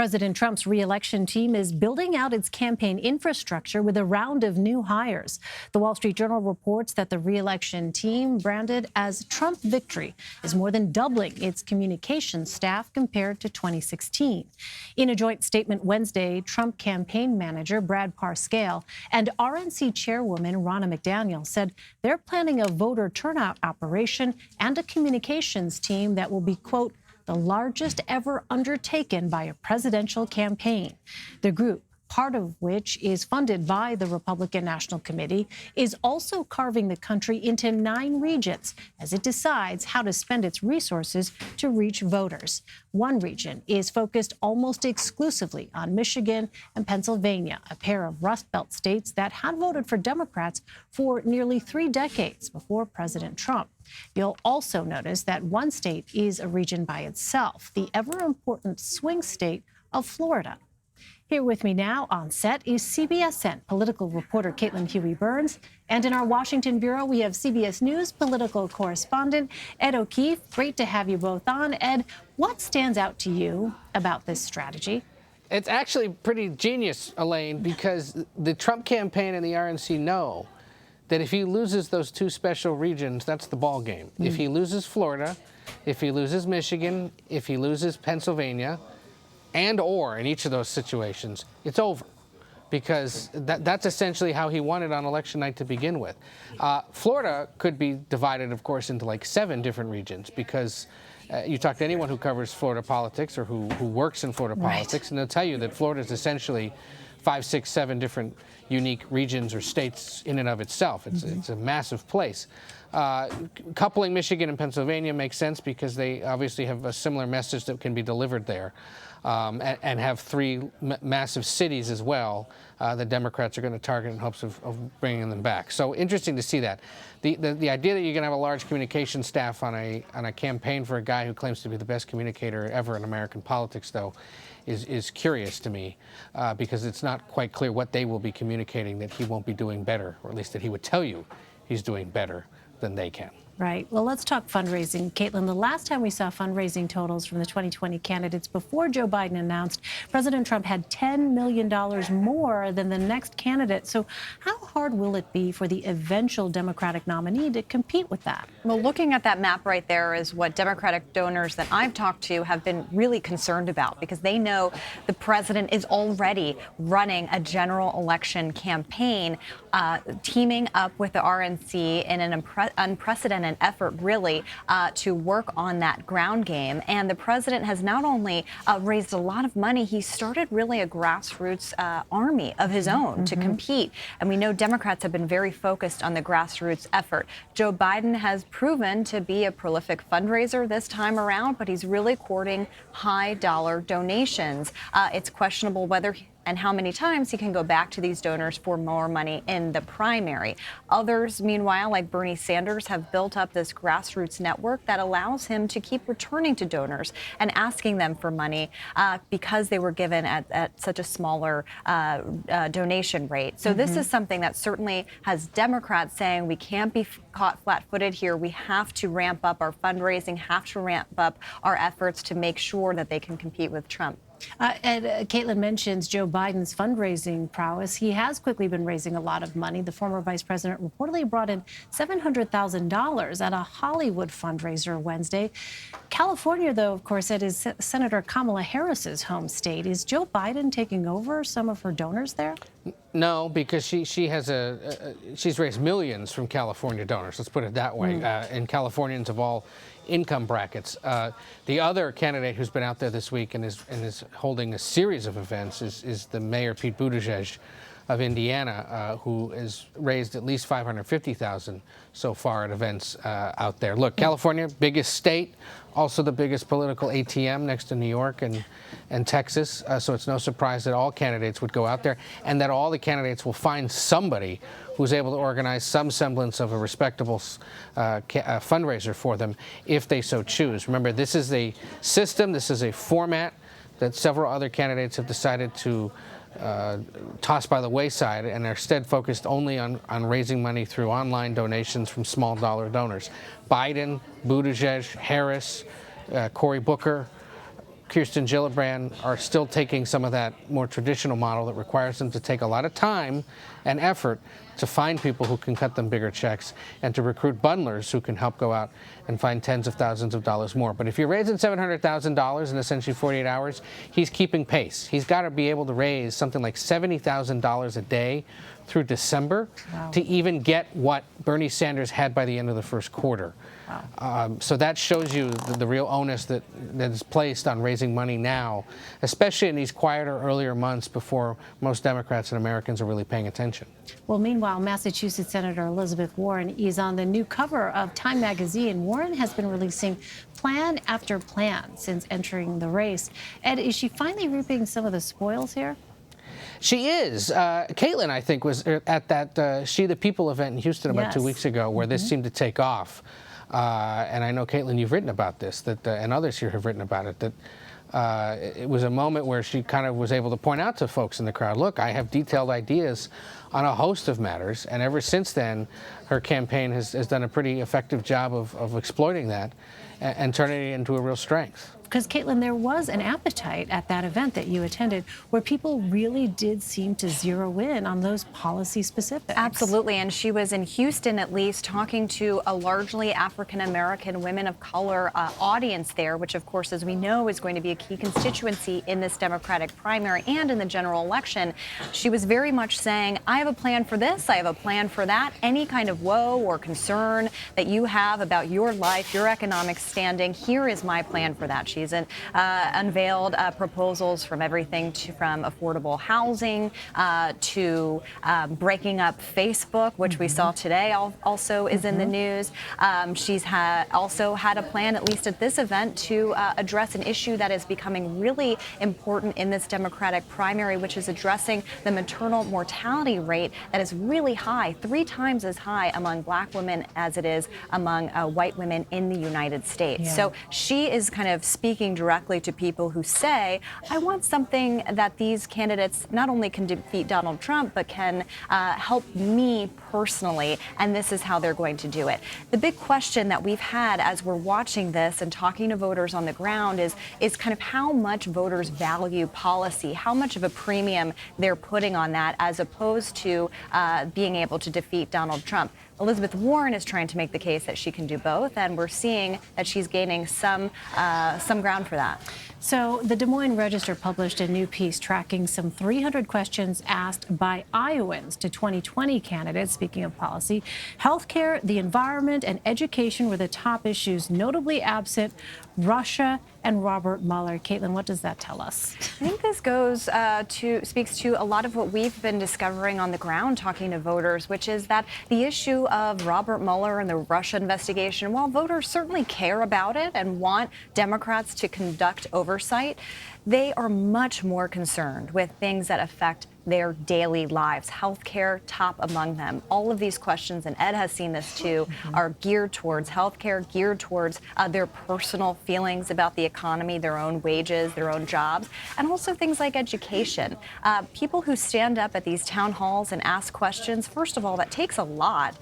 President Trump's re-election team is building out its campaign infrastructure with a round of new hires. The Wall Street Journal reports that the re-election team, branded as Trump Victory, is more than doubling its communications staff compared to 2016. In a joint statement Wednesday, Trump campaign manager Brad Parscale and RNC chairwoman Ronna McDaniel said they're planning a voter turnout operation and a communications team that will be, quote, the largest ever undertaken by a presidential campaign. The group, part of which is funded by the Republican National Committee, is also carving the country into 9 regions as it decides how to spend its resources to reach voters. One region is focused almost exclusively on Michigan and Pennsylvania, a pair of Rust Belt states that had voted for Democrats for nearly 3 decades before President Trump. You'll also notice that one state is a region by itself, the ever-important swing state of Florida. Here with me now on set is CBSN political reporter Caitlin Huey-Burns. And in our Washington bureau, we have CBS News political correspondent Ed O'Keefe. Great to have you both on. Ed, what stands out to you about this strategy? It's actually pretty genius, Elaine, because the Trump campaign and the RNC know that if he loses those 2 special regions, that's the ball game. If he loses Florida, if he loses Michigan, if he loses Pennsylvania, or in each of those situations, it's over, because that's essentially how he won it on election night to begin with. Florida could be divided, of course, into like 7 different regions, because you talk to anyone who covers Florida politics or who works in Florida politics, and they'll tell you that Florida is essentially 5, 6, 7 different unique regions or states in and of itself. It's a massive place. Coupling Michigan and Pennsylvania makes sense because they obviously have a similar message that can be delivered there, and have 3 massive cities as well the Democrats are going to target in hopes of bringing them back. So interesting to see that. The idea that you're going to have a large communication staff on a campaign for a guy who claims to be the best communicator ever in American politics, though, is curious to me, because it's not quite clear what they will be communicating that he won't be doing better, or at least that he would tell you he's doing better than they can. Right. Well, let's talk fundraising. Caitlin, the last time we saw fundraising totals from the 2020 candidates before Joe Biden announced, President Trump had $10 million more than the next candidate. So how hard will it be for the eventual Democratic nominee to compete with that? Well, looking at that map right there is what Democratic donors that I've talked to have been really concerned about, because they know the president is already running a general election campaign, teaming up with the RNC in an unprecedented effort, really, to work on that ground game. And the president has not only raised a lot of money, he started really a grassroots army of his own to compete. And we know Democrats have been very focused on the grassroots effort. Joe Biden has proven to be a prolific fundraiser this time around, but he's really courting high-dollar donations. It's questionable whether and how many times he can go back to these donors for more money in the primary. Others, meanwhile, like Bernie Sanders, have built up this grassroots network that allows him to keep returning to donors and asking them for money because they were given at such a smaller donation rate. So this is something that certainly has Democrats saying we can't be caught flat-footed here. We have to ramp up our fundraising, have to ramp up our efforts to make sure that they can compete with Trump. And Caitlin mentions Joe Biden's fundraising prowess. He has quickly been raising a lot of money. The former vice president reportedly brought in $700,000 at a Hollywood fundraiser Wednesday. California, though, of course, it is Senator Kamala Harris's home state. Is Joe Biden taking over some of her donors there? No, because she has she's raised millions from California donors. Let's put it that way. And Californians of all income brackets. The other candidate who's been out there this week and is holding a series of events is the Mayor Pete Buttigieg of Indiana, who has raised at least $550,000 so far at events out there. Look, California, biggest state, also the biggest political ATM next to New York and Texas. So it's no surprise that all candidates would go out there, and that all the candidates will find somebody who's able to organize some semblance of a respectable fundraiser for them if they so choose. Remember, this is a system, this is a format that several other candidates have decided to tossed by the wayside and are instead focused only on raising money through online donations from small dollar donors. Biden, Buttigieg, Harris, Cory Booker, Kirsten Gillibrand are still taking some of that more traditional model that requires them to take a lot of time and effort to find people who can cut them bigger checks and to recruit bundlers who can help go out and find tens of thousands of dollars more. But if you're raising $700,000 in essentially 48 hours, he's keeping pace. He's got to be able to raise something like $70,000 a day through December to even get what Bernie Sanders had by the end of the first quarter. So that shows you the real onus that is placed on raising money now, especially in these quieter, earlier months before most Democrats and Americans are really paying attention. Well, meanwhile, Massachusetts Senator Elizabeth Warren is on the new cover of Time magazine. Warren has been releasing plan after plan since entering the race. Ed, is she finally reaping some of the spoils here? She is. Caitlin, I think, was at that She the People event in Houston about 2 weeks ago where this seemed to take off. And I know, Caitlin, you've written about this, and others here have written about it, that it was a moment where she kind of was able to point out to folks in the crowd, look, I have detailed ideas on a host of matters. And ever since then, her campaign has done a pretty effective job of exploiting that and turning it into a real strength. Because, Caitlin, there was an appetite at that event that you attended where people really did seem to zero in on those policy specifics. Absolutely. And she was in Houston, at least, talking to a largely African-American, women of color audience there, which, of course, as we know, is going to be a key constituency in this Democratic primary and in the general election. She was very much saying, I have a plan for this, I have a plan for that. Any kind of woe or concern that you have about your life, your economic standing, here is my plan for that. She's unveiled proposals from everything from affordable housing to breaking up Facebook, which we saw today also is in the news. She's also had a plan, at least at this event, to address an issue that is becoming really important in this Democratic primary, which is addressing the maternal mortality rate that is really high, 3 times as high among Black women as it is among white women in the United States. Yeah. So she is kind of speaking directly to people who say, I want something that these candidates not only can defeat Donald Trump, but can help me personally, and this is how they're going to do it. The big question that we've had as we're watching this and talking to voters on the ground is kind of how much voters value policy, how much of a premium they're putting on that as opposed to being able to defeat Donald Trump. Elizabeth Warren is trying to make the case that she can do both, and we're seeing that she's gaining some ground for that. So the Des Moines Register published a new piece tracking some 300 questions asked by Iowans to 2020 candidates. Speaking of policy, healthcare, the environment, and education were the top issues, notably absent Russia and Robert Mueller. Caitlin, what does that tell us? I think this speaks to a lot of what we've been discovering on the ground talking to voters, which is that the issue of Robert Mueller and the Russia investigation, while voters certainly care about it and want Democrats to conduct oversight, they are much more concerned with things that affect their daily lives. Healthcare, top among them. All of these questions, and Ed has seen this too, are geared towards healthcare, geared towards their personal feelings about the economy, their own wages, their own jobs, and also things like education. People who stand up at these town halls and ask questions, first of all, that takes a lot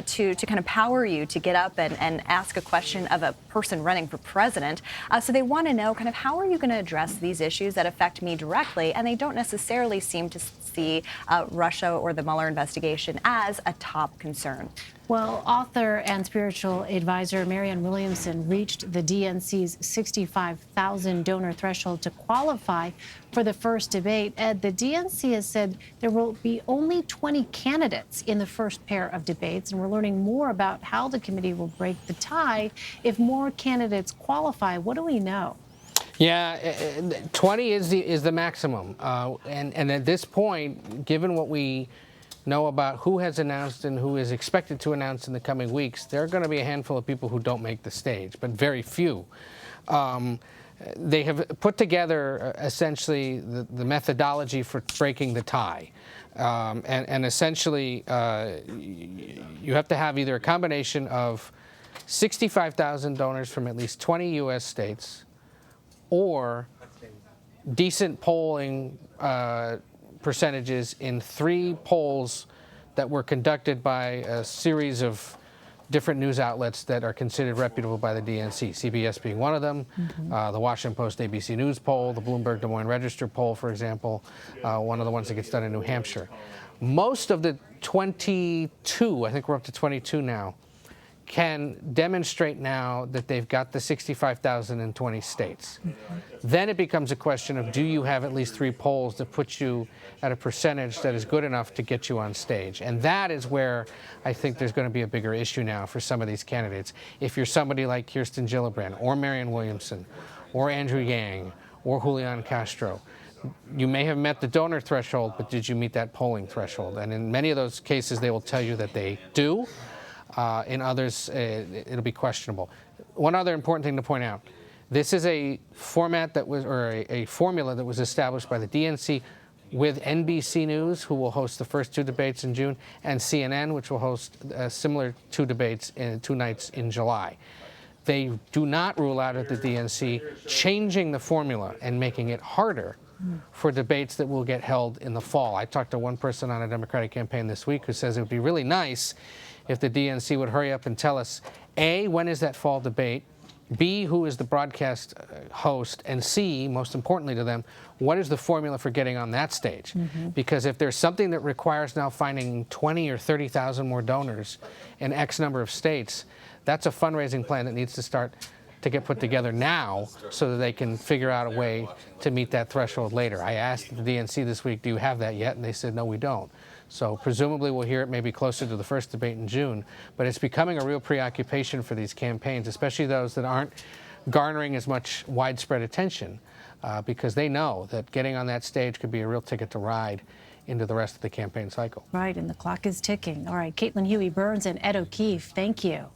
to kind of power you to get up and ask a question of a person running for president. So they want to know kind of how are you going to address these issues that affect me directly, and they don't necessarily seem to see Russia or the Mueller investigation as a top concern. Well, author and spiritual advisor Marianne Williamson reached the DNC's 65,000 donor threshold to qualify for the first debate. Ed, the DNC has said there will be only 20 candidates in the first pair of debates, and we're learning more about how the committee will break the tie if more candidates qualify. What do we know? Yeah, 20 is the maximum, and at this point, given what we know about who has announced and who is expected to announce in the coming weeks, there are going to be a handful of people who don't make the stage, but very few. They have put together essentially the methodology for breaking the tie, and essentially you have to have either a combination of 65,000 donors from at least 20 U.S. states, or decent polling percentages in 3 polls that were conducted by a series of different news outlets that are considered reputable by the DNC, CBS being one of them, the Washington Post ABC News poll, the Bloomberg Des Moines Register poll, for example, one of the ones that gets done in New Hampshire. Most of the 22, I think we're up to 22 now, can demonstrate now that they've got the 65,000 in 20 states. Then it becomes a question of, do you have at least 3 polls that put you at a percentage that is good enough to get you on stage? And that is where I think there's going to be a bigger issue now for some of these candidates. If you're somebody like Kirsten Gillibrand or Marianne Williamson or Andrew Yang or Julian Castro, you may have met the donor threshold, but did you meet that polling threshold? And in many of those cases, they will tell you that they do. In others, it'll be questionable. One other important thing to point out, this is a format that was, or a formula that was established by the DNC with NBC News, who will host the first 2 debates in June, and CNN, which will host similar 2 debates in 2 nights in July. They do not rule out at the DNC changing the formula and making it harder for debates that will get held in the fall. I talked to one person on a Democratic campaign this week who says it would be really nice if the DNC would hurry up and tell us, A, when is that fall debate, B, who is the broadcast host, and C, most importantly to them, what is the formula for getting on that stage? Because if there's something that requires now finding 20 or 30,000 more donors in X number of states, that's a fundraising plan that needs to start to get put together now so that they can figure out a way to meet that threshold later. I asked the DNC this week, do you have that yet? And they said, no, we don't. So presumably we'll hear it maybe closer to the first debate in June, but it's becoming a real preoccupation for these campaigns, especially those that aren't garnering as much widespread attention, because they know that getting on that stage could be a real ticket to ride into the rest of the campaign cycle. Right, and the clock is ticking. All right, Caitlin Huey-Burns and Ed O'Keefe, thank you.